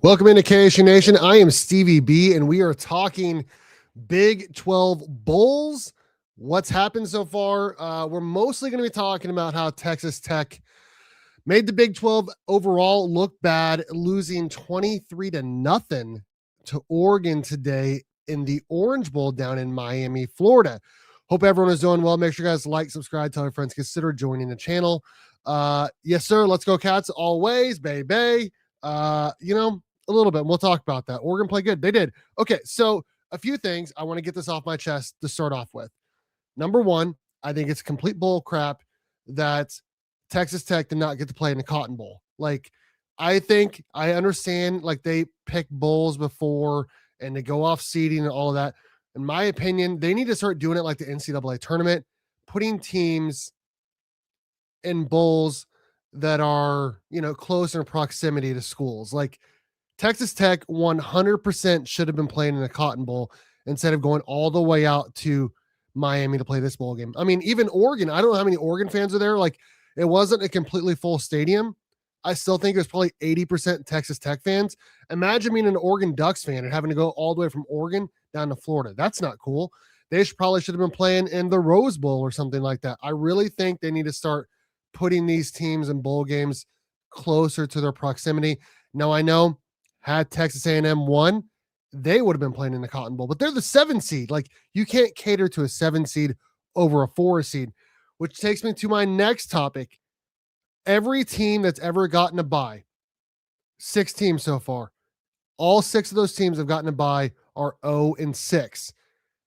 Welcome into KSU Nation. I am Stevie B, and we are talking Big 12 Bulls. What's happened so far? We're mostly going to be talking about how Texas Tech made the Big 12 overall look bad, losing 23 to nothing to Oregon today in the Orange Bowl down in Miami, Florida. Hope everyone is doing well. Make sure you guys like, subscribe, tell your friends, consider joining the channel. Yes, sir. Let's go Cats always, baby. A little bit. We'll talk about that. Oregon played good. They did. Okay, so a few things I want to get this off my chest to start off with. Number one, I think it's complete bull crap that Texas Tech did not get to play in the Cotton Bowl. Like, I think I understand, like, they pick bowls before and they go off seeding and all of that. In my opinion, they need to start doing it like the NCAA tournament, putting teams in bowls that are, close in proximity to schools. Like, Texas Tech 100% should have been playing in a Cotton Bowl instead of going all the way out to Miami to play this bowl game. I mean, even Oregon, I don't know how many Oregon fans are there. Like, it wasn't a completely full stadium. I still think it was probably 80% Texas Tech fans. Imagine being an Oregon Ducks fan and having to go all the way from Oregon down to Florida. That's not cool. They probably should have been playing in the Rose Bowl or something like that. I really think they need to start putting these teams in bowl games closer to their proximity. Now, I know had Texas A&M won, they would have been playing in the Cotton Bowl, but they're the 7 seed. Like, you can't cater to a 7 seed over a 4 seed, which takes me to my next topic. Every team that's ever gotten a bye, 6 teams so far, all 6 of those teams have gotten a bye are 0-6.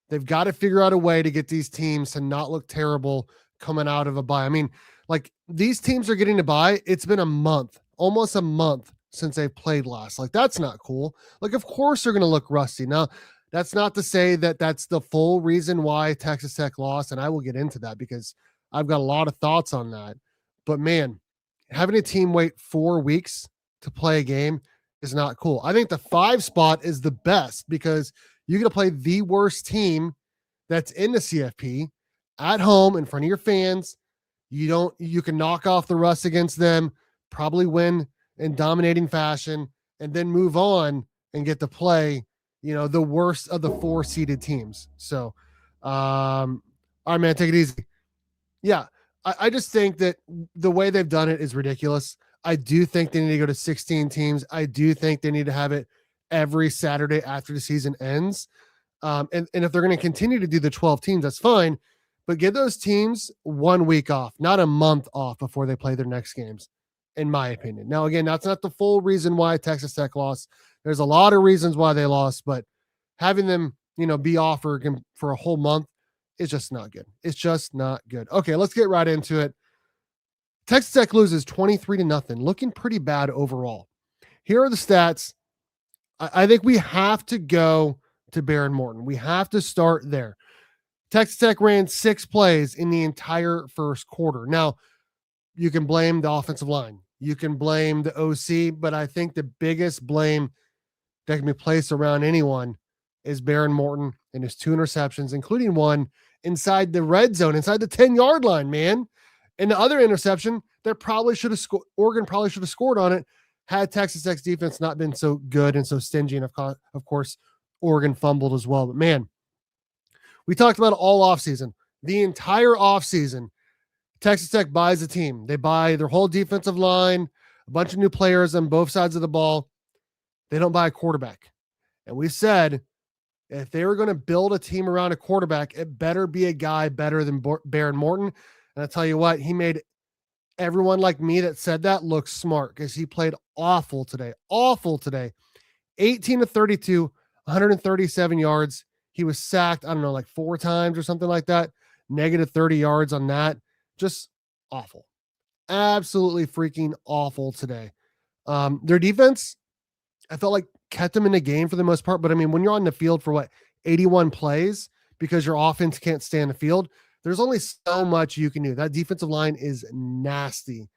They've got to figure out a way to get these teams to not look terrible coming out of a bye. I mean, like, these teams are getting a bye. It's been a month, almost a month since they've played last. Like, that's not cool. Like, of course they're going to look rusty. Now, that's not to say that that's the full reason why Texas Tech lost, and I will get into that because I've got a lot of thoughts on that. But, man, having a team wait 4 weeks to play a game is not cool. I think the 5 spot is the best because you get to play the worst team that's in the CFP at home in front of your fans. You can knock off the rust against them, probably win in dominating fashion, and then move on and get to play, the worst of the 4 seeded teams. So, all right, man, take it easy. Yeah, I just think that the way they've done it is ridiculous. I do think they need to go to 16 teams. I do think they need to have it every Saturday after the season ends. And if they're going to continue to do the 12 teams, that's fine. But give those teams 1 week off, not a month off before they play their next games, in my opinion. Now, again, that's not the full reason why Texas Tech lost. There's a lot of reasons why they lost, but having them, be off for a whole month is just not good. It's just not good. Okay, let's get right into it. Texas Tech loses 23 to nothing, looking pretty bad overall. Here are the stats. I think we have to go to Baron Morton. We have to start there. Texas Tech ran 6 plays in the entire first quarter. Now, you can blame the offensive line. You can blame the OC, but I think the biggest blame that can be placed around anyone is Baron Morton and his 2 interceptions, including one inside the red zone, inside the 10-yard line, man. And the other interception that probably should have scored, Oregon probably should have scored on it had Texas Tech's defense not been so good and so stingy. And of course, Oregon fumbled as well. But man, we talked about it all offseason. The entire offseason, Texas Tech buys a team. They buy their whole defensive line, a bunch of new players on both sides of the ball. They don't buy a quarterback. And we said, if they were going to build a team around a quarterback, it better be a guy better than Baron Morton. And I tell you what, he made everyone like me that said that look smart because he played awful today. Awful today. 18 to 32, 137 yards. He was sacked, I don't know, like 4 times or something like that. Negative 30 yards on that. Just awful. Absolutely freaking awful today. Their defense, I felt like kept them in the game for the most part. But I mean, when you're on the field for 81 plays because your offense can't stay on the field, there's only so much you can do. That defensive line is nasty.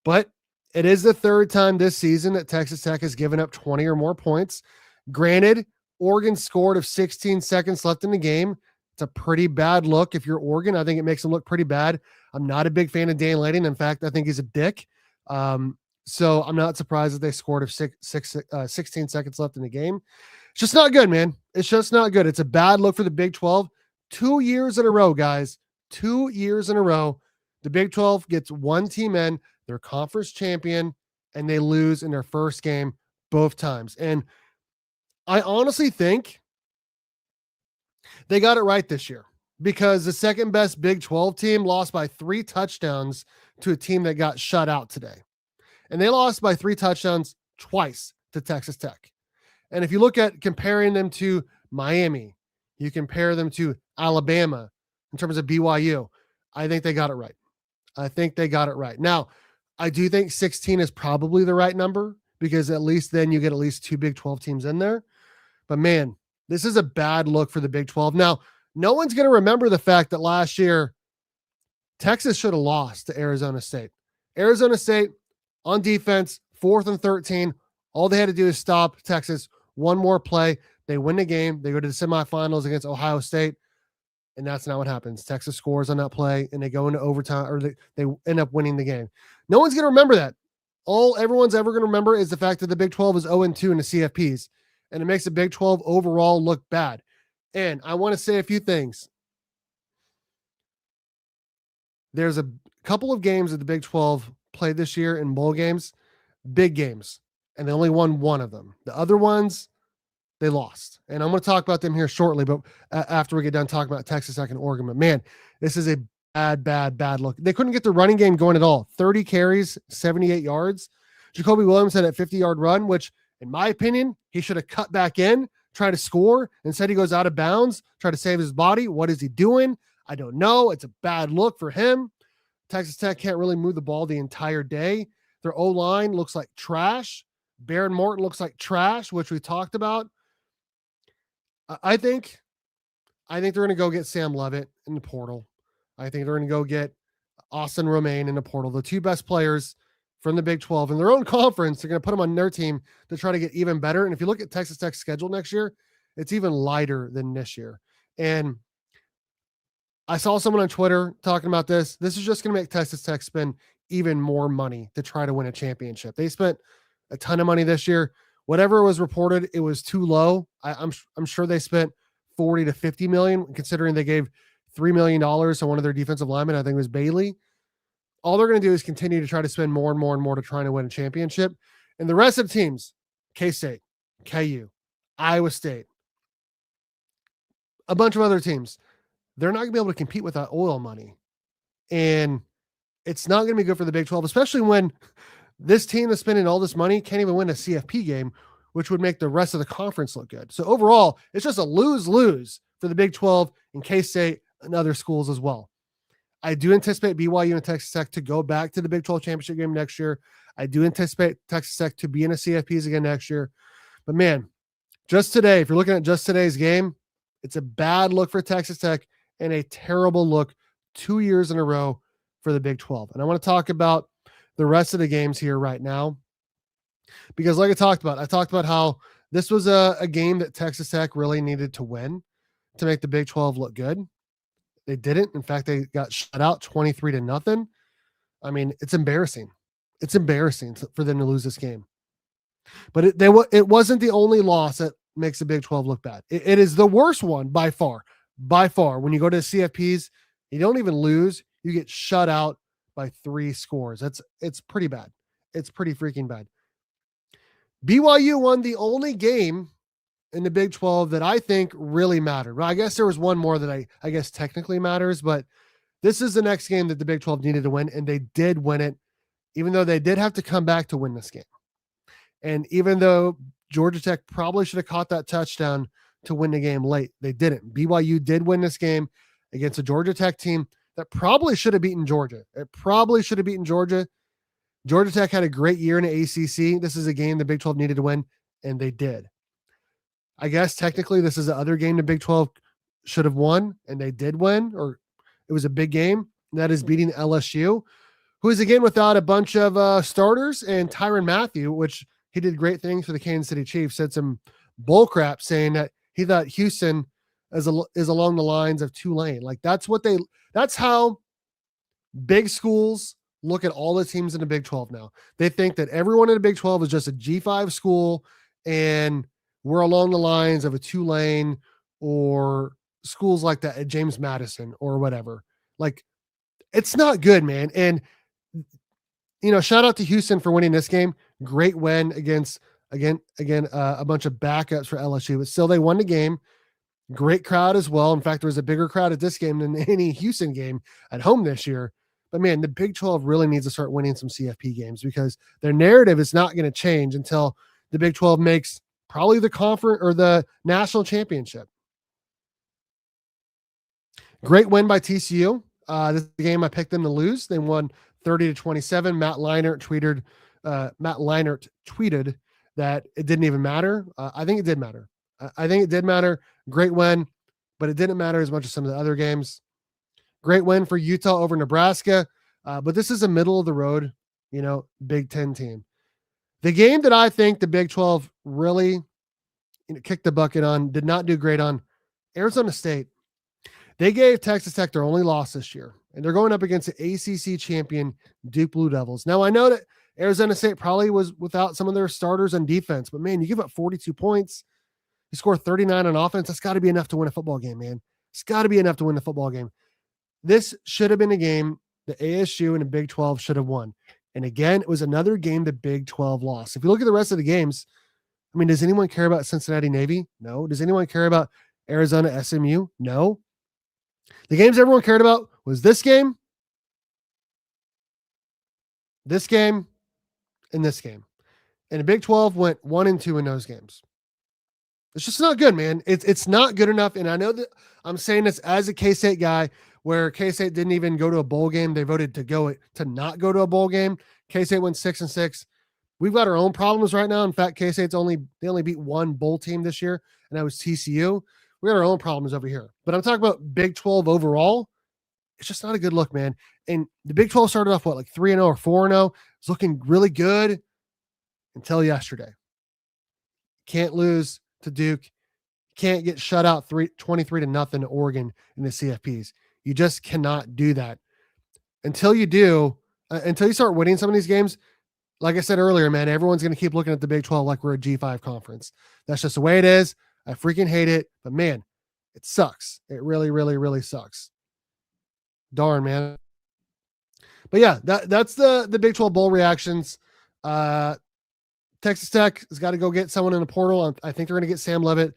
But it is the 3rd time this season that Texas Tech has given up 20 or more points. Granted, Oregon scored with 16 seconds left in the game. It's a pretty bad look. If you're Oregon, I think it makes them look pretty bad. I'm not a big fan of Dan Lanning. In fact, I think he's a dick. So I'm not surprised that they scored with 16 seconds left in the game. It's just not good, man. It's just not good. It's a bad look for the Big 12. 2 years in a row, guys. 2 years in a row. The Big 12 gets one team in, their conference champion, and they lose in their first game both times. And I honestly think they got it right this year because the second best Big 12 team lost by 3 touchdowns to a team that got shut out today. And they lost by 3 touchdowns twice to Texas Tech. And if you look at comparing them to Miami, you compare them to Alabama in terms of BYU, I think they got it right. I think they got it right. Now, I do think 16 is probably the right number because at least then you get at least 2 Big 12 teams in there. But man, this is a bad look for the Big 12. Now, no one's going to remember the fact that last year Texas should have lost to Arizona State. Arizona State on defense, 4th and 13. All they had to do is stop Texas. One more play. They win the game. They go to the semifinals against Ohio State. And that's not what happens. Texas scores on that play and they go into overtime or they end up winning the game. No one's going to remember that. All everyone's ever going to remember is the fact that the Big 12 is 0-2 in the CFPs. And it makes the Big 12 overall look bad. And I want to say a few things. There's a couple of games that the Big 12 played this year in bowl games, big games, and they only won one of them. The other ones, they lost. And I'm going to talk about them here shortly, but after we get done talking about Texas Tech and Oregon. But man, this is a bad look. They couldn't get the running game going at all. 30 carries, 78 yards. Jacoby Williams had a 50-yard run, which in my opinion, he should have cut back in, try to score. Instead, he goes out of bounds, try to save his body. What is he doing? I don't know. It's a bad look for him. Texas Tech can't really move the ball the entire day. Their O-line looks like trash. Baron Morton looks like trash, which we talked about. I think they're going to go get Sam Levitt in the portal. I think they're going to go get Austin Romaine in the portal. The 2 best players from the Big 12 in their own conference. They're going to put them on their team to try to get even better. And if you look at Texas Tech's schedule next year, it's even lighter than this year. And I saw someone on Twitter talking about this. This is just going to make Texas Tech spend even more money to try to win a championship. They spent a ton of money this year. Whatever was reported, it was too low. I'm sure they spent 40 to 50 million, considering they gave $3 million to one of their defensive linemen. I think it was Bailey. All they're going to do is continue to try to spend more and more and more to try to win a championship. And the rest of the teams, K-State, KU, Iowa State, a bunch of other teams, they're not going to be able to compete with that oil money. And it's not going to be good for the Big 12, especially when this team that's spending all this money can't even win a CFP game, which would make the rest of the conference look good. So overall, it's just a lose-lose for the Big 12 and K-State and other schools as well. I do anticipate BYU and Texas Tech to go back to the Big 12 championship game next year. I do anticipate Texas Tech to be in a CFPs again next year. But man, just today, if you're looking at just today's game, it's a bad look for Texas Tech and a terrible look 2 years in a row for the Big 12. And I want to talk about the rest of the games here right now, because like I talked about how this was a game that Texas Tech really needed to win to make the Big 12 look good. They didn't. In fact, they got shut out 23-0. I mean, it's embarrassing. It's embarrassing for them to lose this game. But it wasn't the only loss that makes the Big 12 look bad. It is the worst one by far. By far. When you go to CFPs, you don't even lose. You get shut out by 3 scores. It's pretty bad. It's pretty freaking bad. BYU won the only game in the Big 12 that I think really mattered. Well, I guess there was one more that I guess technically matters, but this is the next game that the Big 12 needed to win, and they did win it, even though they did have to come back to win this game. And even though Georgia Tech probably should have caught that touchdown to win the game late, they didn't. BYU did win this game against a Georgia Tech team that probably should have beaten Georgia. It probably should have beaten Georgia. Georgia Tech had a great year in the ACC. This is a game the Big 12 needed to win, and they did. I guess technically this is the other game the Big 12 should have won, and they did win, or it was a big game. And that is beating LSU, who is again without a bunch of starters, and Tyrann Mathieu, which he did great things for the Kansas City Chiefs, said some bull crap saying that he thought Houston is along the lines of Tulane. Like that's how big schools look at all the teams in the Big 12 now. They think that everyone in the Big 12 is just a G5 school, and we're along the lines of a Tulane or schools like that at James Madison or whatever. Like, it's not good, man. And shout out to Houston for winning this game. Great win against a bunch of backups for LSU, but still they won the game. Great crowd as well. In fact, there was a bigger crowd at this game than any Houston game at home this year. But man, the Big 12 really needs to start winning some CFP games because their narrative is not going to change until the Big 12 makes probably the conference or the national championship. Great win by TCU. This is the game I picked them to lose. They won 30-27. Matt Leinart tweeted that it didn't even matter. I think it did matter. I think it did matter. Great win, but it didn't matter as much as some of the other games. Great win for Utah over Nebraska. But this is a middle of the road, Big 10 team. The game that I think the Big 12 really kicked the bucket on, did not do great on, Arizona State. They gave Texas Tech their only loss this year, and they're going up against the ACC champion Duke Blue Devils. Now, I know that Arizona State probably was without some of their starters on defense, but man, you give up 42 points, you score 39 on offense. That's got to be enough to win a football game, man. It's got to be enough to win the football game. This should have been a game the ASU and the Big 12 should have won. And again, it was another game the Big 12 lost. If you look at the rest of the games, I mean, does anyone care about Cincinnati Navy? No. Does anyone care about Arizona SMU? No. The games everyone cared about was this game, and this game. And the Big 12 went 1-2 in those games. It's just not good, man. It's not good enough. And I know that I'm saying this as a K-State guy, where K-State didn't even go to a bowl game. They voted to not go to a bowl game. K-State went 6-6. We've got our own problems right now. In fact, K-State's only beat one bowl team this year, and that was TCU. We got our own problems over here. But I'm talking about Big 12 overall. It's just not a good look, man. And the Big 12 started off, like 3-0 or 4-0. It's looking really good until yesterday. Can't lose to Duke. Can't get shut out 23-0 to Oregon in the CFPs. You just cannot do that. Until you do, until you start winning some of these games, like I said earlier, man, everyone's going to keep looking at the Big 12 like we're a G5 conference. That's just the way it is. I freaking hate it. But, man, it sucks. It really, really, really sucks. Darn, man. But, yeah, that's the Big 12 bowl reactions. Texas Tech has got to go get someone in the portal. I think they're going to get Sam Leavitt,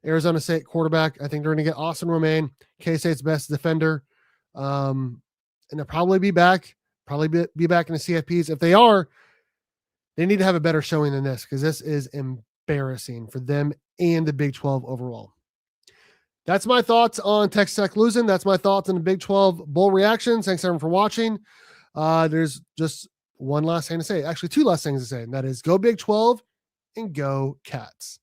Arizona State quarterback. I think they're going to get Austin Romaine, K-State's best defender. And they'll probably be back in the CFPs. If they are, they need to have a better showing than this, because this is embarrassing for them and the Big 12 overall. That's my thoughts on Texas Tech losing. That's my thoughts on the Big 12 bowl reactions. Thanks everyone for watching. There's just one last thing to say. Actually, two last things to say. And that is go Big 12 and go Cats.